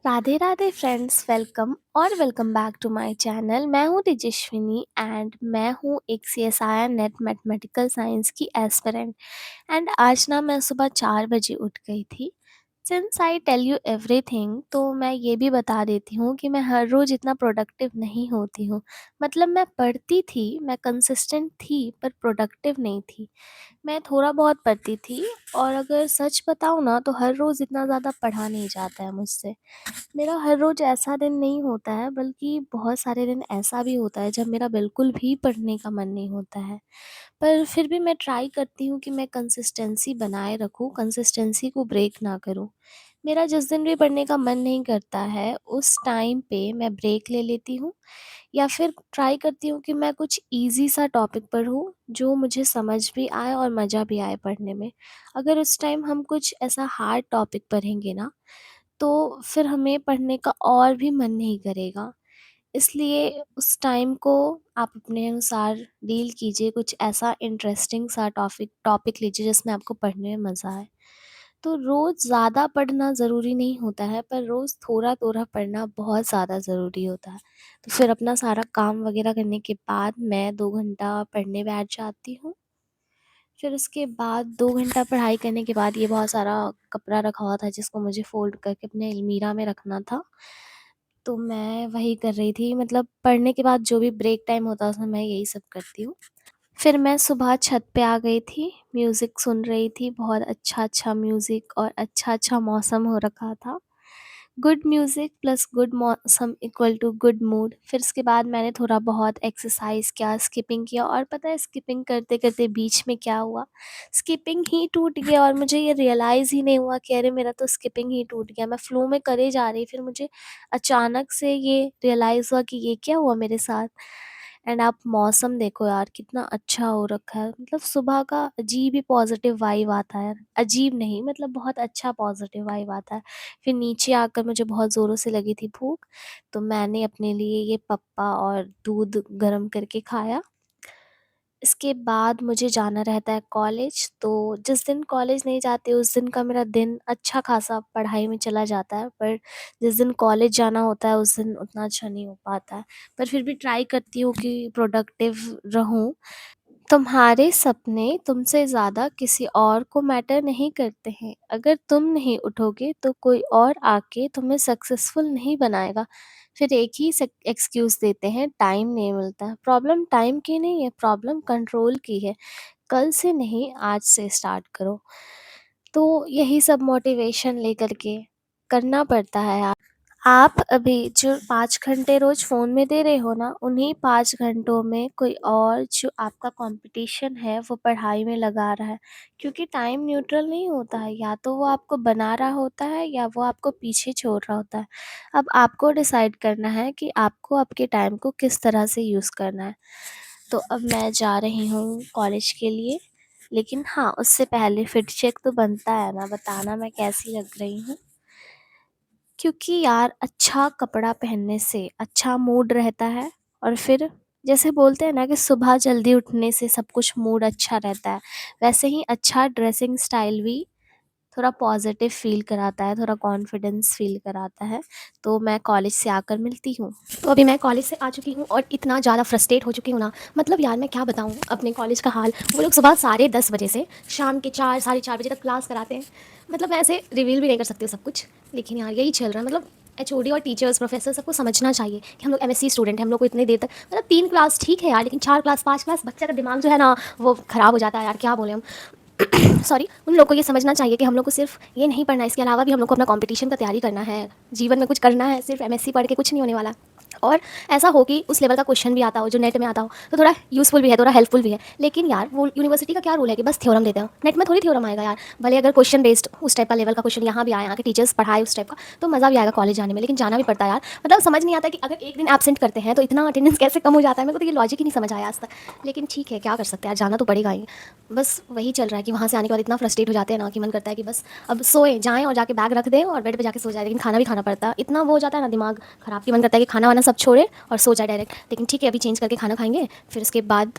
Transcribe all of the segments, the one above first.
Radhe Radhe friends, welcome back to my channel. मैं हूँ Tejaswini and मैं हूँ एक CSIR नेट मैथमेटिकल साइंस की एस्पिरेंट। एंड आज ना मैं सुबह 4 बजे उठ गई थी। Since I tell you everything, तो मैं ये भी बता देती हूँ कि मैं हर रोज़ इतना प्रोडक्टिव नहीं होती हूँ। मतलब मैं पढ़ती थी, मैं कंसिस्टेंट थी, पर प्रोडक्टिव नहीं थी। मैं थोड़ा बहुत पढ़ती थी, और अगर सच बताऊँ ना तो हर रोज़ इतना ज़्यादा पढ़ा नहीं जाता है मुझसे। मेरा हर रोज़ ऐसा दिन नहीं होता है, बल्कि बहुत सारे दिन ऐसा भी होता है जब मेरा बिल्कुल भी पढ़ने का मन नहीं होता है। पर फिर भी मैं ट्राई करती हूँ कि मैं कंसिस्टेंसी बनाए रखूँ, कंसिस्टेंसी को ब्रेक ना करूँ। मेरा जिस दिन भी पढ़ने का मन नहीं करता है, उस टाइम पे मैं ब्रेक ले लेती हूँ, या फिर ट्राई करती हूँ कि मैं कुछ ईज़ी सा टॉपिक पढूँ, जो मुझे समझ भी आए और मज़ा भी आए पढ़ने में। अगर उस टाइम हम कुछ ऐसा हार्ड टॉपिक पढ़ेंगे ना, तो फिर हमें पढ़ने का और भी मन नहीं करेगा। इसलिए उस टाइम को आप अपने अनुसार डील कीजिए, कुछ ऐसा इंटरेस्टिंग सा टॉपिक टॉपिक लीजिए जिसमें आपको पढ़ने में मज़ा आए। तो रोज़ ज़्यादा पढ़ना ज़रूरी नहीं होता है, पर रोज़ थोड़ा-थोड़ा पढ़ना बहुत ज़्यादा ज़रूरी होता है। तो फिर अपना सारा काम वग़ैरह करने के बाद मैं 2 घंटा पढ़ने बैठ जाती हूँ। फिर उसके बाद 2 घंटा पढ़ाई करने के बाद ये बहुत सारा कपड़ा रखा हुआ था जिसको मुझे फ़ोल्ड करके अपने अलमीरा में रखना था। तो मैं वही कर रही थी, मतलब पढ़ने के बाद जो भी ब्रेक टाइम होता है उसमें मैं यही सब करती हूँ। फिर मैं सुबह छत पे आ गई थी, म्यूज़िक सुन रही थी, बहुत अच्छा-अच्छा म्यूज़िक और अच्छा-अच्छा मौसम हो रखा था। गुड म्यूज़िक प्लस गुड मौसम इक्वल टू गुड मूड। फिर उसके बाद मैंने थोड़ा बहुत एक्सरसाइज़ किया, स्किपिंग किया, और पता है स्किपिंग करते-करते बीच में क्या हुआ? स्किपिंग ही टूट गया और मुझे ये रियलाइज़ ही नहीं हुआ कि अरे मेरा तो स्किपिंग ही टूट गया। मैं फ्लो में करे जा रही, फिर मुझे अचानक से ये रियलाइज़ हुआ कि ये क्या हुआ मेरे साथ। एंड आप मौसम देखो यार, कितना अच्छा हो रखा है। मतलब सुबह का अजीब ही पॉज़िटिव वाइब आता है। अजीब नहीं, मतलब बहुत अच्छा पॉज़िटिव वाइब आता है। फिर नीचे आकर मुझे बहुत ज़ोरों से लगी थी भूख, तो मैंने अपने लिए ये पप्पा और दूध गरम करके खाया। इसके बाद मुझे जाना रहता है कॉलेज, तो जिस दिन कॉलेज नहीं जाती उस दिन का मेरा दिन अच्छा खासा पढ़ाई में चला जाता है, पर जिस दिन कॉलेज जाना होता है उस दिन उतना अच्छा नहीं हो पाता है। पर फिर भी ट्राई करती हूँ कि प्रोडक्टिव रहूँ। तुम्हारे सपने तुमसे ज़्यादा किसी और को मैटर नहीं करते हैं। अगर तुम नहीं उठोगे तो कोई और आके तुम्हें सक्सेसफुल नहीं बनाएगा। फिर एक ही एक्सक्यूज़ देते हैं, टाइम नहीं मिलता। प्रॉब्लम टाइम की नहीं है, प्रॉब्लम कंट्रोल की है। कल से नहीं, आज से स्टार्ट करो। तो यही सब मोटिवेशन लेकर के करना पड़ता है। आप अभी जो 5 घंटे रोज़ फ़ोन में दे रहे हो ना, उन्हीं 5 घंटों में कोई और जो आपका कॉम्पिटिशन है वो पढ़ाई में लगा रहा है। क्योंकि टाइम न्यूट्रल नहीं होता है, या तो वो आपको बना रहा होता है या वो आपको पीछे छोड़ रहा होता है। अब आपको डिसाइड करना है कि आपको आपके टाइम को किस तरह से यूज़ करना है। तो अब मैं जा रही हूँ कॉलेज के लिए, लेकिन हाँ, उससे पहले फिट चेक तो बनता है ना, बताना मैं कैसी लग रही हूँ। क्योंकि यार अच्छा कपड़ा पहनने से अच्छा मूड रहता है, और फिर जैसे बोलते हैं ना कि सुबह जल्दी उठने से सब कुछ मूड अच्छा रहता है, वैसे ही अच्छा ड्रेसिंग स्टाइल भी थोड़ा पॉजिटिव फ़ील कराता है, थोड़ा कॉन्फिडेंस फ़ील कराता है। तो मैं कॉलेज से आकर मिलती हूँ। तो अभी मैं कॉलेज से आ चुकी हूँ और इतना ज़्यादा फ्रस्ट्रेट हो चुकी हूँ ना, मतलब यार मैं क्या बताऊँ अपने कॉलेज का हाल। वो लोग सुबह 10:30 बजे से शाम के 4 साढ़े 4 बजे तक क्लास कराते हैं। मतलब मैं ऐसे रिवील भी नहीं कर सकती हूँ सब कुछ, लेकिन यार यही चल रहा है। मतलब एचओडी और टीचर्स, प्रोफेसर सबको समझना चाहिए कि हम लोग एमएससी स्टूडेंट हैं, हम लोग को इतनी देर तक, मतलब 3 क्लास ठीक है यार, लेकिन 4 क्लास 5 क्लास बच्चे का दिमाग जो है ना वो ख़राब हो जाता है यार, क्या बोलें हम। सॉरी, उन लोगों को ये समझना चाहिए कि हम लोग को सिर्फ ये नहीं पढ़ना है, इसके अलावा भी हम लोग को अपना कंपटीशन का तैयारी करना है, जीवन में कुछ करना है। सिर्फ एमएससी पढ़ के कुछ नहीं होने वाला। और ऐसा हो कि उस लेवल का क्वेश्चन भी आता हो जो नेट में आता हो, तो थोड़ा यूज़फुल भी है, थोड़ा हेल्पफुल भी है। लेकिन यार वो यूनिवर्सिटी का क्या रूल है कि बस थ्योरम देते हो, नेट में थोड़ी थ्योरम आएगा यार। भले अगर क्वेश्चन बेस्ड उस टाइप का लेवल का क्वेश्चन यहाँ भी आए, यहाँ के टीचर्स पढ़ाए उस टाइप का, तो मज़ा भी आएगा कॉलेज जाने में, लेकिन जाना भी पड़ता है यार। मतलब समझ नहीं आता कि अगर एक दिन एब्सेंट करते हैं तो इतना अटेंडेंस कैसे कम हो जाता है, मेरे को तो ये लॉजिक ही नहीं समझ आया आज तक। लेकिन ठीक है, क्या कर सकते हैं यार, जाना तो पड़ेगा ही। बस वही चल रहा है कि वहाँ से आने के बाद इतना फ्रस्ट्रेट हो जाते हैं ना कि मन करता है कि बस अब सोए जाएँ और जाके बैग रख दें और बेड पे जाके सो जाए, लेकिन खाना भी खाना पड़ता है। इतना वो हो जाता है ना दिमाग खराब कि मन करता है कि खाना वाना सब छोड़े और सो जाए डायरेक्ट। लेकिन ठीक है, अभी चेंज करके खाना खाएँगे, फिर उसके बाद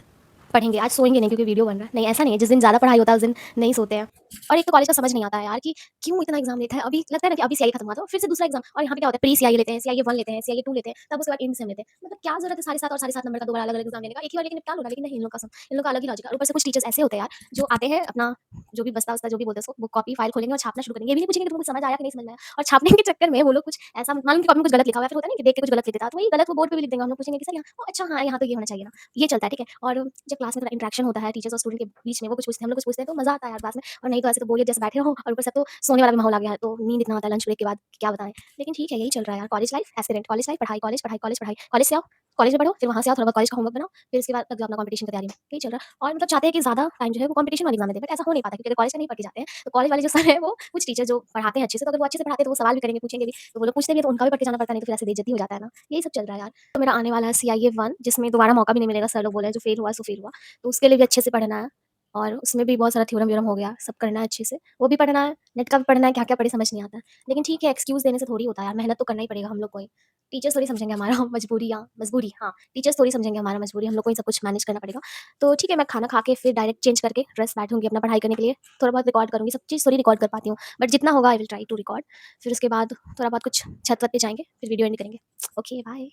पढ़ेंगे। आज सोएंगे नहीं क्योंकि वीडियो बन रहा है। नहीं, ऐसा नहीं है, जिस दिन ज़्यादा पढ़ाई होता है उस दिन नहीं सोते हैं। और एक तो कॉलेज का समझ नहीं आता है यार कि क्यों इतना एग्ज़ाम लेता है? अभी लगता है ना कि अभी सीआईई खत्म हुआ था, फिर से दूसरा एग्ज़ाम और यहाँ पे क्या होता है प्री सीआईई लेते हैं, सीआईई 1 लेते हैं, सीआईई 2 लेते हैं, तब उसके बाद एंड सेम लेते हैं। मतलब क्या ज़रूरत है साढ़े 7 और साढ़े 7 नंबर का दोबारा अलग-अलग एग्ज़ाम लेने का? एक ही बार लेके निपटा लो ना, लेकिन नहीं इन लोग का इन लोग का अलग ही लॉजिक है। और ऊपर से कुछ टीचर्स ऐसे होते हैं यार, जो आते हैं अपना जो भी बस्ता-वस्ता जो भी बोलते हैं उसको, वो कॉपी फाइल खोलेंगे और छापना शुरू करेंगे। ये भी नहीं पूछेंगे कि तुमको कुछ समझ आया कि नहीं समझ में आया। और छापने के चक्कर में वो लोग कुछ ऐसा मान लो कि कॉपी में कुछ गलत लिखा हुआ है, फिर होता है ना कि देख के कुछ गलत लिख देता है, तो वही गलत वो बोर्ड पे भी लिख देंगे। हम लोग पूछेंगे कि सर यहाँ ओह अच्छा हाँ, यहाँ तो ये होना चाहिए ना। ये चलता है, ठीक है? और जब क्लास में थोड़ा इंटरेक्शन होता है टीचर्स और स्टूडेंट के बीच में, वो कुछ पूछते हैं, हम लोग कुछ पूछते हैं, तो मज़ा आता है यार क्लास में। और नहीं तो ऐसे तो बोरियत जैसे बैठे रहो और ऊपर से अब तो सोने वाला भी माहौल आ गया है, तो नींद इतना आता है लंच ब्रेक के बाद कि क्या बताएँ। लेकिन ठीक है, यही चल रहा है यार college life, aspirant college life, पढ़ाई, कॉलेज, पढ़ाई, कॉलेज, पढ़ाई। कॉलेज से आओ, कॉलेज में पढ़ो, फिर वहाँ से आओ, थोड़ा बहुत कॉलेज का होमवर्क बनाओ, फिर उसके बाद लग जाओ अपना कॉम्पिटिशन की तैयारी में। यही चल रहा है और मतलब चाहते हैं कि ज़्यादा टाइम जो है वो कॉम्पिटिशन वाले एग्ज़ाम में दें, बट ऐसा हो नहीं पाता क्योंकि अगर कॉलेज का नहीं पढ़ के जाते हैं, तो कॉलेज वाले जो सर हैं वो कुछ टीचर जो पढ़ाते हैं अच्छे से, तो अगर वो अच्छे से पढ़ाते हैं तो वो सवाल भी करेंगे, पूछेंगे भी, तो वो लोग पूछते भी हैं तो उनका भी पढ़ के जाना पड़ता है, नहीं तो फिर ऐसे बेइज्जती हो जाता है ना। यही सब चल रहा है यार। तो मेरा आने वाला है सीआईए 1 जिसमें दोबारा मौका भी नहीं मिलेगा, सर लोग बोल रहे हैं जो फेल हुआ सो फेल हुआ। तो उसके लिए भी अच्छे से पढ़ना है और उसमें भी बहुत सारा थ्योरम-व्योरम हो गया, सब करना है अच्छे से। वो भी पढ़ना है, नेट का भी पढ़ना है, क्या-क्या पढ़े समझ नहीं आता है। लेकिन ठीक है, एक्सक्यूज़ देने से थोड़ी होता है यार, मेहनत तो करना ही पड़ेगा हम लोग को ही। टीचर्स थोड़ी समझेंगे हमारा मजबूरी हाँ, टीचर्स थोड़ी समझेंगे हमारा मजबूरी, हम लोग को ही सब कुछ मैनेज करना पड़ेगा। तो ठीक है, मैं खाना खा के फिर डायरेक्ट चेंज करके ड्रेस बैठूँगी अपना पढ़ाई करने के लिए, थोड़ा बहुत रिकॉर्ड करूँगी, सब चीज़ थोड़ी रिकॉर्ड कर पाती हूँ, बट जितना होगा I will try to record. फिर उसके बाद थोड़ा बहुत कुछ छत-वत पे जाएँगे, फिर वीडियो एंड करेंगे। Okay, bye.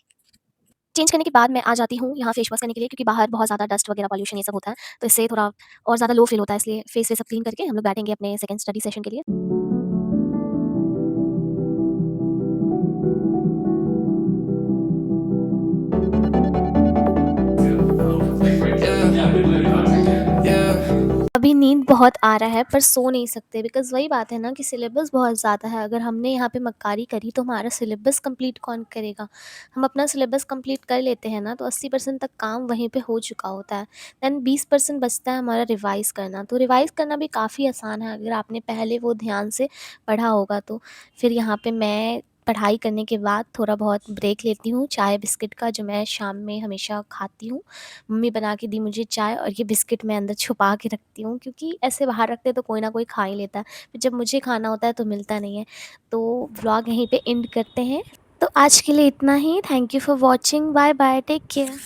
चेंज करने के बाद मैं आ जाती हूँ यहाँ फेस वॉश करने के लिए क्योंकि बाहर बहुत ज़्यादा डस्ट वगैरह पॉल्यूशन ये सब होता है, तो इससे थोड़ा और ज़्यादा लो फ़ील होता है, इसलिए फेस वेस सब क्लीन करके हम लोग बैठेंगे अपने सेकंड स्टडी सेशन के लिए। अभी नींद बहुत आ रहा है पर सो नहीं सकते बिकॉज़ वही बात है ना कि सिलेबस बहुत ज़्यादा है। अगर हमने यहाँ पे मक्कारी करी तो हमारा सिलेबस कंप्लीट कौन करेगा? हम अपना सिलेबस कंप्लीट कर लेते हैं ना तो 80% तक काम वहीं पे हो चुका होता है। देन 20% बचता है हमारा रिवाइज़ करना। तो रिवाइज़ करना भी काफ़ी आसान है अगर आपने पहले वो ध्यान से पढ़ा होगा तो। फिर यहाँ पे मैं पढ़ाई करने के बाद थोड़ा बहुत ब्रेक लेती हूँ चाय बिस्किट का जो मैं शाम में हमेशा खाती हूँ। मम्मी बना के दी मुझे चाय और ये बिस्किट मैं अंदर छुपा के रखती हूँ क्योंकि ऐसे बाहर रखते तो कोई ना कोई खा ही लेता है। फिर जब मुझे खाना होता है तो मिलता नहीं है। तो व्लॉग यहीं पे एंड करते हैं। तो आज के लिए इतना ही। Thank you for watching. Bye bye, take care.